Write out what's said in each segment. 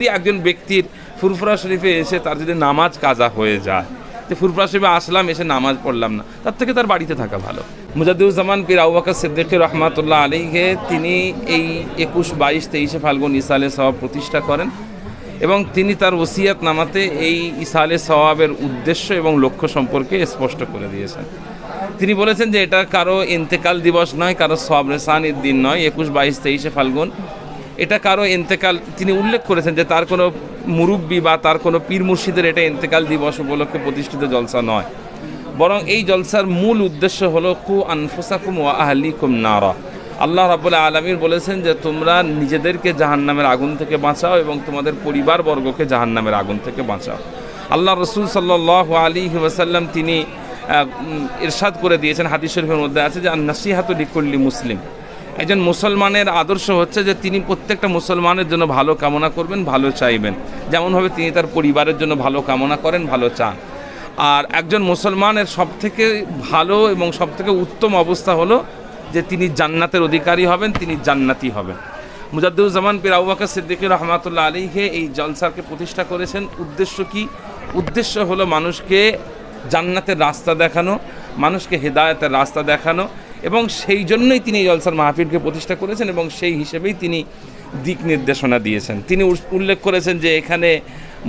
একজন ব্যক্তির ফুরফুরা শরীফে এসে তার যদি নামাজ কাজা হয়ে যায়, যে ফুরফুরা শরীফে আসলাম এসে নামাজ পড়লাম না, তার থেকে তার বাড়িতে থাকা ভালো। মুজাদ্দিদুজ্জামান পীর আবু বকর সিদ্দিকী রহমাতুল্লাহ আলাইহি তিনি এই 21, 22, 23 ফাল্গুন ইসালে সওয়াব প্রতিষ্ঠা করেন এবং তিনি তার ওসিয়াত নামাতে এই ইসালে সওয়াবের উদ্দেশ্য এবং লক্ষ্য সম্পর্কে স্পষ্ট করে দিয়েছেন। তিনি বলেছেন যে এটা কারো ইন্তেকাল দিবস নয়, কারো সওয়াব রেসানির দিন নয়। 21, 22, 23 ফাল্গুন এটা কারো ইন্তেকাল, তিনি উল্লেখ করেছেন যে তার কোনো মুরব্বি বা তার কোনো পীর মুর্শিদের এটা ইন্তেকাল দিবস উপলক্ষে প্রতিষ্ঠিত জলসা নয়, বরং এই জলসার মূল উদ্দেশ্য হলো কু আনফুসাকুম ওয়া আহলিকুম নারা। আল্লাহ রাব্বুল আলামিন বলেছেন যে তোমরা নিজেদেরকে জাহান্নামের আগুন থেকে বাঁচাও এবং তোমাদের পরিবারবর্গকে জাহান্নামের আগুন থেকে বাঁচাও। আল্লাহ রসুল সাল্লাল্লাহু আলাইহি ওয়াসাল্লাম তিনি ইরশাদ করে দিয়েছেন, হাদিস শরীফের মধ্যে আছে যে নাসিহাতু লিকুল্লি মুসলিম। একজন মুসলমানের আদর্শ হচ্ছে যে তিনি প্রত্যেকটা মুসলমানের জন্য ভালো কামনা করবেন, ভালো চাইবেন, যেমনভাবে তিনি তার পরিবারের জন্য ভালো কামনা করেন, ভালো চান। আর একজন মুসলমানের সবথেকে ভালো এবং সবথেকে উত্তম অবস্থা হলো যে তিনি জান্নাতের অধিকারী হবেন, তিনি জান্নাতি হবেন। মুজাদ্দিদুজ্জামান পীর আবু বকর সিদ্দিকী রহমাতুল্লাহ আলাইহি এই জলসাকে প্রতিষ্ঠা করেছেন। উদ্দেশ্য কি? উদ্দেশ্য হলো মানুষকে জান্নাতের রাস্তা দেখানো, মানুষকে হেদায়েতের রাস্তা দেখানো, এবং সেই জন্যই তিনি এই জলসার মাহফিলকে প্রতিষ্ঠা করেছেন এবং সেই হিসেবেই তিনি দিক নির্দেশনা দিয়েছেন। তিনি উল্লেখ করেছেন যে এখানে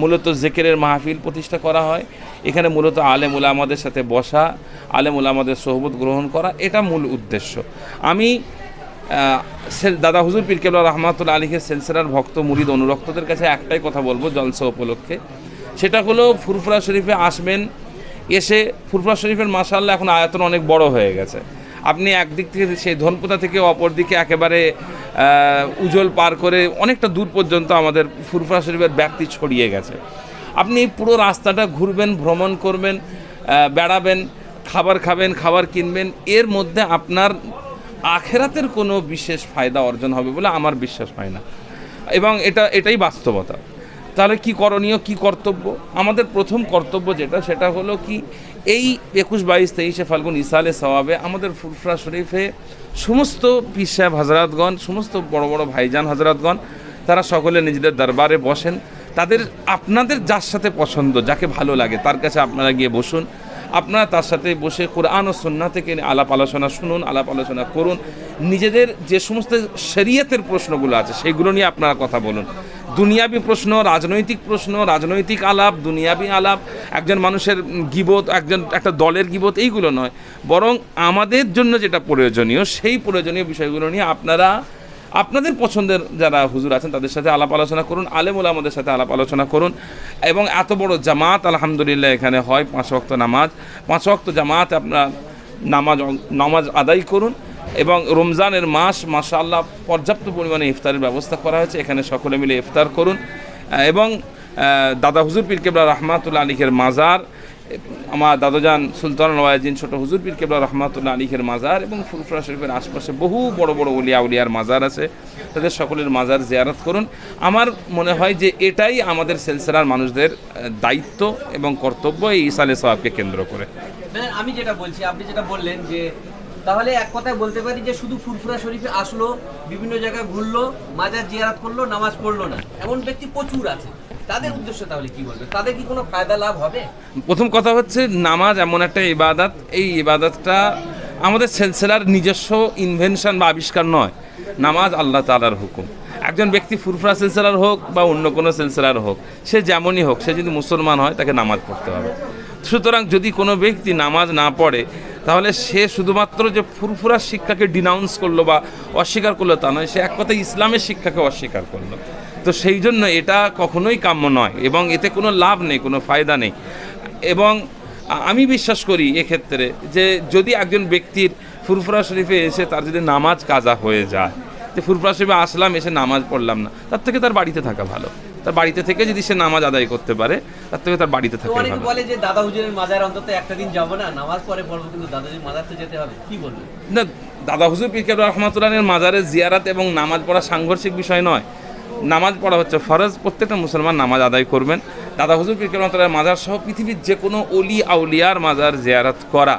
মূলত জিকিরের মাহফিল প্রতিষ্ঠা করা হয়, এখানে মূলত আলেম উলামাদের সাথে বসা, আলেম উলামাদের সোহবত গ্রহণ করা, এটা মূল উদ্দেশ্য। আমি দাদা হুজুর পীর কেবলা রহমাতুল্লাহ আলাইহির সিলসিলার ভক্ত মুরিদ অনুরক্তদের কাছে একটাই কথা বলবো জলসা উপলক্ষে, সেটা হলো ফুরফুরা শরীফে আসবেন। এসে ফুরফুরা শরীফের মাশাআল্লাহ এখন আয়তন অনেক বড় হয়ে গেছে। আপনি একদিক থেকে সেই ধনপুতা থেকে অপর দিকে একেবারে উজল পার করে অনেকটা দূর পর্যন্ত আমাদের ফুরফুরা শরীফের ব্যাপ্তি ছড়িয়ে গেছে। আপনি পুরো রাস্তাটা ঘুরবেন, ভ্রমণ করবেন, বেড়াবেন, খাবার খাবেন, খাবার কিনবেন, এর মধ্যে আপনার আখেরাতের কোনো বিশেষ ফায়দা অর্জন হবে বলে আমার বিশ্বাস হয় না, এবং এটাই বাস্তবতা। তাহলে কি করণীয়, কি কর্তব্য? আমাদের প্রথম কর্তব্য সেটা হলো কি, এই 21, 22, 23 ফাল্গুন ইসালে সওয়াবে আমাদের ফুরফুরা শরীফে সমস্ত পীর সাহেব হজরতগণ, সমস্ত বড় বড় ভাইজান হজরতগণ, তারা সকলে নিজেদের দরবারে বসেন। আপনাদের যার সাথে পছন্দ, যাকে ভালো লাগে তার কাছে আপনারা গিয়ে বসুন। আপনারা তার সাথে বসে কোরআন ও সুন্নাহ থেকে আলাপ আলোচনা শুনুন, আলাপ আলোচনা করুন। নিজেদের যে সমস্ত শরীয়তের প্রশ্নগুলো আছে সেগুলো নিয়ে আপনারা কথা বলুন। দুনিয়াবি প্রশ্ন, রাজনৈতিক প্রশ্ন, রাজনৈতিক আলাপ, দুনিয়াবি আলাপ, একজন মানুষের গীবত, একটা দলের গীবত, এইগুলো নয়, বরং আমাদের জন্য যেটা প্রয়োজনীয় সেই প্রয়োজনীয় বিষয়গুলো নিয়ে আপনারা আপনাদের পছন্দের যারা হুজুর আছেন তাদের সাথে আলাপ আলোচনা করুন, আলেম ওলামাদের সাথে আলাপ আলোচনা করুন। এবং এত বড় জামাত আলহামদুলিল্লাহ এখানে হয়, 5 ওয়াক্ত নামাজ, 5 ওয়াক্ত জামাত আপনারা নামাজ আদায় করুন। এবং রমজানের মাস মাশাআল্লাহ পর্যাপ্ত পরিমাণে ইফতারের ব্যবস্থা করা হয়েছে, এখানে সকলে মিলে ইফতার করুন। এবং দাদা হুজুর পীর কেবলা রহমাতুল্লাহ আলাইহির মাজার, আমার দাদাজান সুলতানুল ওয়াজিন ছোট হুজুর পীর কেবলা রহমাতুল্লাহ আলাইহির মাজার এবং ফুরফুরা শরীফের আশপাশে বহু বড় বড় উলিয়ার মাজার আছে, তাদের সকলের মাজার জিয়ারত করুন। আমার মনে হয় যে এটাই আমাদের সিলসিলার মানুষদের দায়িত্ব এবং কর্তব্য এই ইসালে সওয়াবকে কেন্দ্র করে। আমি যেটা বলছি, আপনি যেটা বললেন, যে তাহলে এক কথায় বলতে পারি যে শুধু ফুরফুরা শরীফে আসলো, বিভিন্ন জায়গায় ঘুরলো, মাজার জিয়ারত করলো, নামাজ পড়লো না, এমন ব্যক্তি প্রচুর আছে। তাদের উদ্দেশ্য তাহলে কি বলবে? তাদের কি কোনো ফায়দা লাভ হবে? প্রথম কথা হচ্ছে, নামাজ এমন একটা ইবাদত, এই ইবাদতটা আমাদের সিলসিলার নিজস্ব ইনভেনশন বা আবিষ্কার নয়। নামাজ আল্লাহ তাআলার হুকুম। একজন ব্যক্তি ফুরফুরা সিলসিলার হোক বা অন্য কোনো সিলসিলার হোক, সে যেমনই হোক, সে যদি মুসলমান হয় তাকে নামাজ পড়তে হবে। সুতরাং যদি কোনো ব্যক্তি নামাজ না পড়ে, তাহলে সে শুধুমাত্র যে ফুরফুরার শিক্ষাকে ডিনাউন্স করলো বা অস্বীকার করলো তা নয়, সে এক কথায় ইসলামের শিক্ষাকে অস্বীকার করলো। তো সেই জন্য এটা কখনোই কাম্য নয় এবং এতে কোনো লাভ নেই, কোনো ফায়দা নেই। এবং আমি বিশ্বাস করি এক্ষেত্রে যে যদি একজন ব্যক্তির ফুরফুরা শরীফে এসে তার যদি নামাজ কাজা হয়ে যায়, যে ফুরফুরা শরীফে আসলাম এসে নামাজ পড়লাম না, তার থেকে তার বাড়িতে থাকা ভালো। তার বাড়িতে থেকে যদি সে নামাজ আদায় করতে পারে, তার থেকে তার বাড়িতে থাকা ভালো। অনেকে বলে যে দাদা হুজুরের মাজার অন্তত একটা দিন যাবো না, নামাজ পড়ে পড়বো, কিন্তু দাদাজির মাজার তো যেতে হবে, কি বলবো? না, দাদা হুজুর পীর কেবলা রহমাতুল্লাহের মাজারের জিয়ারত এবং নামাজ পড়া সাংঘর্ষিক বিষয় নয়। নামাজ পড়া হচ্ছে ফরজ, প্রত্যেকটা মুসলমান নামাজ আদায় করবেন। দাদা হুজুর পীর কেবলা রহমাতুল্লাহের মাজার সহ পৃথিবীর যে কোনো অলি আউলিয়ার মাজার জিয়ারত করা,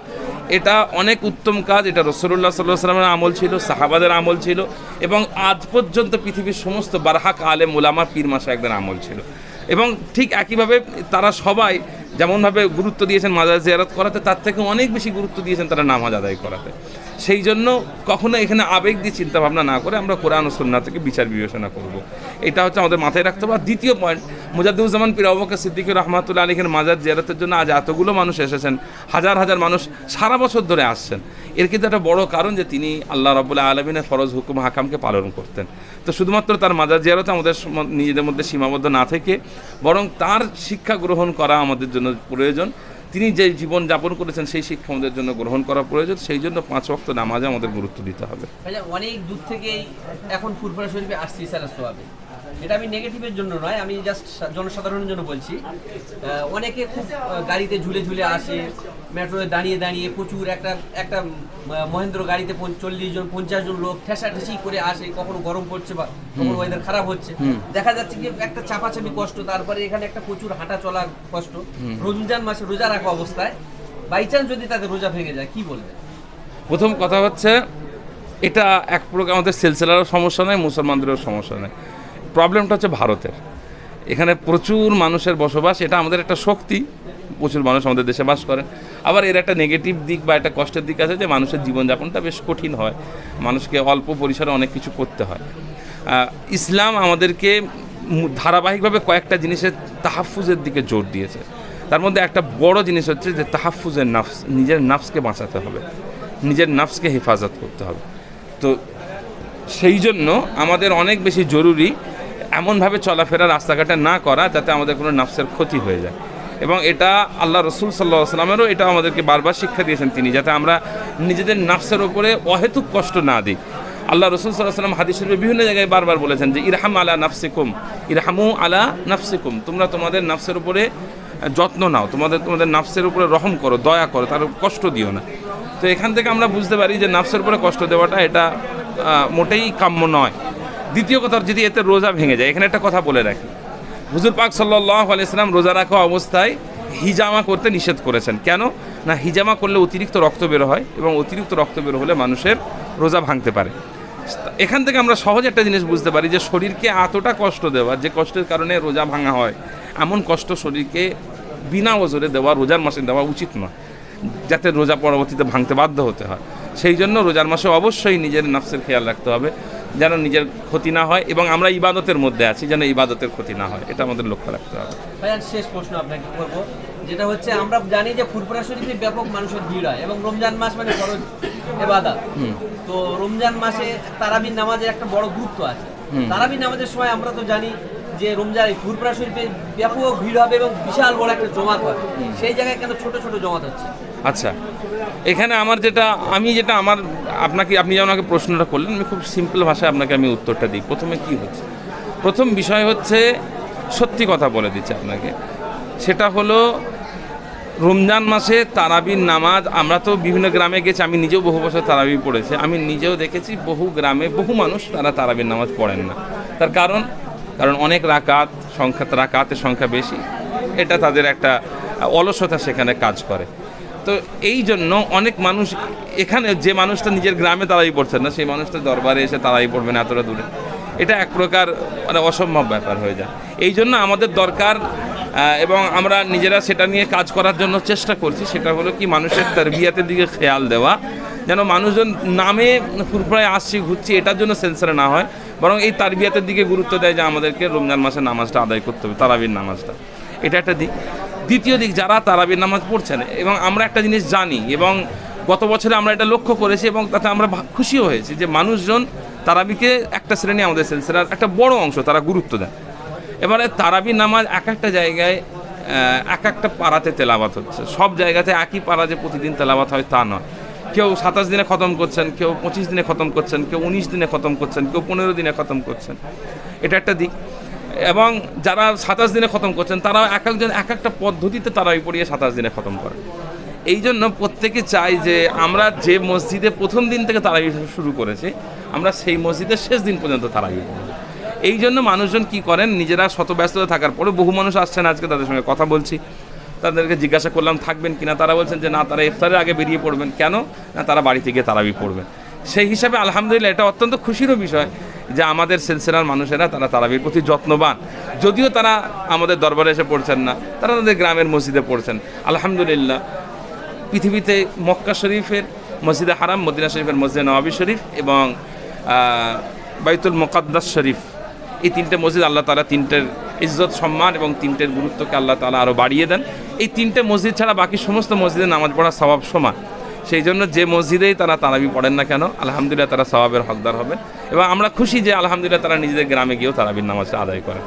এটা অনেক উত্তম কাজ। এটা রাসূলুল্লাহ সাল্লাল্লাহু আলাইহি ওয়াসাল্লামের আমল ছিল, সাহাবাদের আমল ছিল, এবং আজ পর্যন্ত পৃথিবীর সমস্ত বারহাক আলেম ওলামা পীর মাশায়েখদের আমল ছিল। এবং ঠিক একইভাবে তারা সবাই যেমনভাবে গুরুত্ব দিয়েছেন মাজার জিয়ারত করাতে, তার থেকে অনেক বেশি গুরুত্ব দিয়েছেন তারা নামাজ আদায় করাতে। সেই জন্য কখনো এখানে আবেগ দিয়ে চিন্তাভাবনা না করে আমরা কোরআন ও সুন্নাহ থেকে বিচার বিবেচনা করব, এটা হচ্ছে আমাদের মাথায় রাখতে হবে। আর দ্বিতীয় পয়েন্ট, মুজাদ্দিদুজ্জামান পীর আবু বকর সিদ্দিকী রহমাতুল্লাহ আলাইহির মাজার জিয়ারতের জন্য আজ এতগুলো মানুষ এসেছেন, হাজার হাজার মানুষ সারা বছর ধরে আসছেন। এর কিন্তু একটা বড় কারণ যে তিনি আল্লাহ রাব্বুল আলামিনের ফরজ হুকুম হাকামকে পালন করতেন। তো শুধুমাত্র তার মাজার জিয়ারতে আমাদের নিজেদের মধ্যে সীমাবদ্ধ না থেকে বরং তার শিক্ষা গ্রহণ করা আমাদের জন্য প্রয়োজন। তিনি যে জীবন যাপন করেছেন সেই শিক্ষা আমাদের জন্য গ্রহণ করা প্রয়োজন। সেই জন্য 5 ওয়াক্ত নামাজে আমাদের গুরুত্ব দিতে হবে। অনেক দূর থেকেই এখন ফুরফুরা শরীফে আসছি স্যারের সোয়াবে, এটা আমি নেগেটিভের জন্য নয়, আমি জাস্ট জনসাধারণের জন্য বলছি। অনেকে খুব গাড়িতে ঝুলে ঝুলে আসে, মেট্রোয়ে দাঁড়িয়ে দাঁড়িয়ে প্রচুর একটা মহেন্দ্র গাড়িতে 40 জন 50 জন লোক ঠেসাঠেসি করে আসে, কখনো গরম পড়ছে বা কখনো ওয়েদার খারাপ হচ্ছে, দেখা যাচ্ছে কি একটা চাপাচাপি কষ্ট, তারপরে এখানে একটা প্রচুর হাঁটা চলার কষ্ট। রমজান মাসে রোজা রাখা অবস্থায় বাই চান্স যদি তাদের রোজা ভেঙে যায়, কি বলবেন? প্রথম কথা হচ্ছে, এটা এক প্রকার আমাদের সিলসিলারও সমস্যা নয়, মুসলমানদেরও সমস্যা নয়। প্রবলেমটা হচ্ছে ভারতের। এখানে প্রচুর মানুষের বসবাস, এটা আমাদের একটা শক্তি, প্রচুর মানুষ আমাদের দেশে বাস করেন। আবার এর একটা নেগেটিভ দিক বা একটা কষ্টের দিক আছে যে মানুষের জীবনযাপনটা বেশ কঠিন হয়, মানুষকে অল্প পরিসরে অনেক কিছু করতে হয়। ইসলাম আমাদেরকে ধারাবাহিকভাবে কয়েকটা জিনিসের তাহাফুজের দিকে জোর দিয়েছে। তার মধ্যে একটা বড় জিনিস হচ্ছে যে তাহাফুজের নাফস, নিজের নাফসকে বাঁচাতে হবে, নিজের নাফসকে হেফাজত করতে হবে। তো সেই জন্য আমাদের অনেক বেশি জরুরি এমনভাবে চলাফেরা রাস্তাঘাটে না করা যাতে আমাদের কোনো নাফসের ক্ষতি হয়ে যায়। এবং এটা আল্লাহ রসুল সাল্লাল্লাহু আলাইহি ওয়াসাল্লামেরও এটা আমাদেরকে বারবার শিক্ষা দিয়েছেন তিনি, যাতে আমরা নিজেদের নাফসের ওপরে অহেতুক কষ্ট না দিই। আল্লাহ রসুল সাল্লাল্লাহু আলাইহি ওয়াসাল্লাম হাদিস শরীফে বিভিন্ন জায়গায় বারবার বলেছেন যে ইরহাম আলা নাফসিকুম, ইরহামু আলা নাফসিকুম, তোমরা তোমাদের নাফসের উপরে যত্ন নাও, তোমাদের নাফসের উপরে রহম করো, দয়া করো, তার কষ্ট দিও না। তো এখান থেকে আমরা বুঝতে পারি যে নাফসের উপরে কষ্ট দেওয়াটা এটা মোটেই কাম্য নয়। দ্বিতীয় কথা, যদি এতে রোজা ভেঙে যায়, এখানে একটা কথা বলে রাখি, হুজুর পাক সাল্লাল্লাহু আলাইহি ওয়াসাল্লাম রোজা রাখা অবস্থায় হিজামা করতে নিষেধ করেছেন। কেন না, হিজামা করলে অতিরিক্ত রক্ত বের হয় এবং অতিরিক্ত রক্ত বের হলে মানুষের রোজা ভাঙতে পারে। এখান থেকে আমরা সহজ একটা জিনিস বুঝতে পারি যে শরীরকে এতটা কষ্ট দেওয়া, যে কষ্টের কারণে রোজা ভাঙা হয়, এমন কষ্ট শরীরকে বিনা ওজরে দেওয়া, রোজার মাসে দেওয়া উচিত নয়, যাতে রোজা পরবর্তীতে ভাঙতে বাধ্য হতে হয়। সেই জন্য রোজার মাসে অবশ্যই নিজের নাফসের খেয়াল রাখতে হবে, যেন নিজের ক্ষতি না হয়, এবং আমরা ইবাদতের মধ্যে আছি, যেন ইবাদতের ক্ষতি না হয়, এটা আমাদের লক্ষ্য রাখতে হবে। ভাইয়া, শেষ প্রশ্ন আপনাকে করবো, যেটা হচ্ছে আমরা জানি যে ফুরফুরা শরীফে ব্যাপক মানুষের ভিড় হয় এবং রমজান মাস মানে ফরজ ইবাদত। তো রমজান মাসে তারাবির নামাজের একটা বড় গুরুত্ব আছে। তারাবির নামাজের সময় আমরা তো জানি যে রমজান ফুরফুরা শরীফে ব্যাপক ভিড় হবে এবং বিশাল বড় একটা জমাত হয়, সেই জায়গায় কেন ছোট ছোট জমাত হচ্ছে? আচ্ছা, এখানে আপনি যেমন আমাকে প্রশ্নটা করলেন, আমি খুব সিম্পল ভাষায় আপনাকে আমি উত্তরটা দিই। প্রথমে কি হচ্ছে, প্রথম বিষয় হচ্ছে, সত্যি কথা বলে দিচ্ছি আপনাকে, সেটা হলো রমজান মাসে তারাবির নামাজ। আমরা তো বিভিন্ন গ্রামে গেছি, আমি নিজেও বহু বছর তারাবি পড়েছি, আমি নিজেও দেখেছি বহু গ্রামে বহু মানুষ তারা তারাবির নামাজ পড়েন না। তার কারণ অনেক রাকাতের সংখ্যা বেশি, এটা তাদের একটা অলসতা সেখানে কাজ করে। তো এই জন্য অনেক মানুষ এখানে, যে মানুষটা নিজের গ্রামে তারাবি পড়ছেন না, সেই মানুষটা দরবারে এসে তারাবি পড়বেন এতটা দূরে, এটা এক প্রকার মানে অসম্ভব ব্যাপার হয়ে যায়। এই জন্য আমাদের দরকার, এবং আমরা নিজেরা সেটা নিয়ে কাজ করার জন্য চেষ্টা করছি, সেটা হলো কি মানুষের তারবিয়াতের দিকে খেয়াল দেওয়া, যেন মানুষজন নামে ফুরফুরায় আসছি ঘুরছি এটার জন্য সেন্সারে না হয়, বরং এই তারবিয়াতের দিকে গুরুত্ব দেয় যে আমাদেরকে রমজান মাসে নামাজটা আদায় করতে হবে, তারাবির নামাজটা, এটা একটা দিক। দ্বিতীয় দিক, যারা তারাবির নামাজ পড়ছেন, এবং আমরা একটা জিনিস জানি এবং গত বছরে আমরা এটা লক্ষ্য করেছি এবং তাতে আমরা খুশিও হয়েছি যে মানুষজন তারাবিকে একটা শ্রেণী আমাদের সেন্সারের একটা বড় অংশ তারা গুরুত্ব দেয়। এবারে তারাবির নামাজ এক একটা জায়গায় এক একটা পাড়াতে তেলাওয়াত হচ্ছে, সব জায়গাতে একই পাড়া যে প্রতিদিন তেলাওয়াত হয় তা নয়। কেউ 27 দিনে খতম করছেন, কেউ 25 দিনে খতম করছেন, কেউ 19 দিনে খতম করছেন, কেউ 15 দিনে খতম করছেন, এটা একটা দিক। এবং যারা 27 দিনে খতম করছেন তারা এক একজন এক একটা পদ্ধতিতে তারাবি পড়িয়ে 27 দিনে খতম করে। এই জন্য প্রত্যেকে চাই যে আমরা যে মসজিদে প্রথম দিন থেকে তারাবি শুরু করেছি, আমরা সেই মসজিদের শেষ দিন পর্যন্ত তারাবি পড়ব। এই জন্য মানুষজন কি করেন, নিজেরা শত ব্যস্ততা থাকার পরে বহু মানুষ আসছেন, আজকে তাদের সঙ্গে কথা বলছি, তাদেরকে জিজ্ঞাসা করলাম থাকবেন কিনা, তারা বলছেন যে না, তারা ইফতারের আগে বেরিয়ে পড়বেন। কেন না, তারা বাড়ি থেকে তারাবি পড়বেন। সেই হিসাবে আলহামদুলিল্লাহ এটা অত্যন্ত খুশিরও বিষয় যে আমাদের সিলসিলার মানুষেরা তারা তারাবির প্রতি যত্নবান। যদিও তারা আমাদের দরবারে এসে পড়ছেন না, তারা তাদের গ্রামের মসজিদে পড়ছেন। আলহামদুলিল্লাহ পৃথিবীতে মক্কা শরীফের মসজিদে হারাম, মদিনা শরীফের মসজিদে নওয়াবী শরীফ এবং বাইতুল মুকাদ্দাস শরীফ, এই তিনটে মসজিদ আল্লাহ তাআলা তিনটের ইজ্জত সম্মান এবং তিনটের গুরুত্বকে আল্লাহ তাআলা আরও বাড়িয়ে দেন। এই তিনটে মসজিদ ছাড়া বাকি সমস্ত মসজিদে নামাজ পড়া সওয়াব সমান। সেই জন্য যে মসজিদেই তারা তারাবি পড়েন না কেন আলহামদুলিল্লাহ তারা সওয়াবের হকদার হবেন। এবং আমরা খুশি যে আলহামদুলিল্লাহ তারা নিজেদের গ্রামে গিয়েও তারাবির নামাজটা আদায় করেন।